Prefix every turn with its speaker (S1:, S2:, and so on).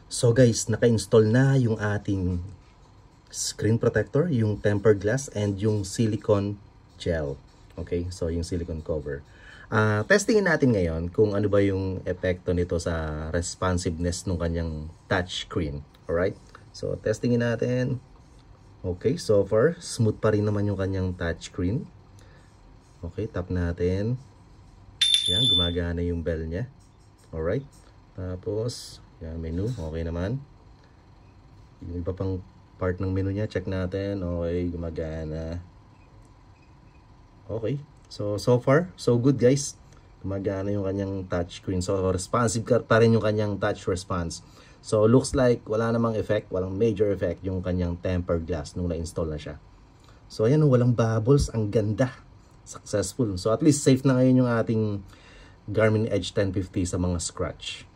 S1: So guys, naka-install na yung ating screen protector, yung tempered glass, and yung silicone gel. Okay, so yung silicone cover. Testingin natin ngayon kung ano ba yung epekto nito sa responsiveness ng kanyang touch screen. Alright, so testingin natin. Okay, so far, smooth pa rin naman yung kanyang touch screen. Okay, tap natin. Yan, gumagana yung bell niya. Alright, tapos yan, menu, okay naman. Yung iba pang part ng menu niya, check natin. Okay, gumagana. Okay, so far, so good guys. Gumagana yung kanyang touch screen. So responsive pa rin yung kanyang touch response. So looks like wala namang effect, walang major effect yung kanyang tempered glass nung na-install na siya. So ayan, walang bubbles, ang ganda. Successful. So at least safe na ngayon yung ating Garmin Edge 1050 sa mga scratch.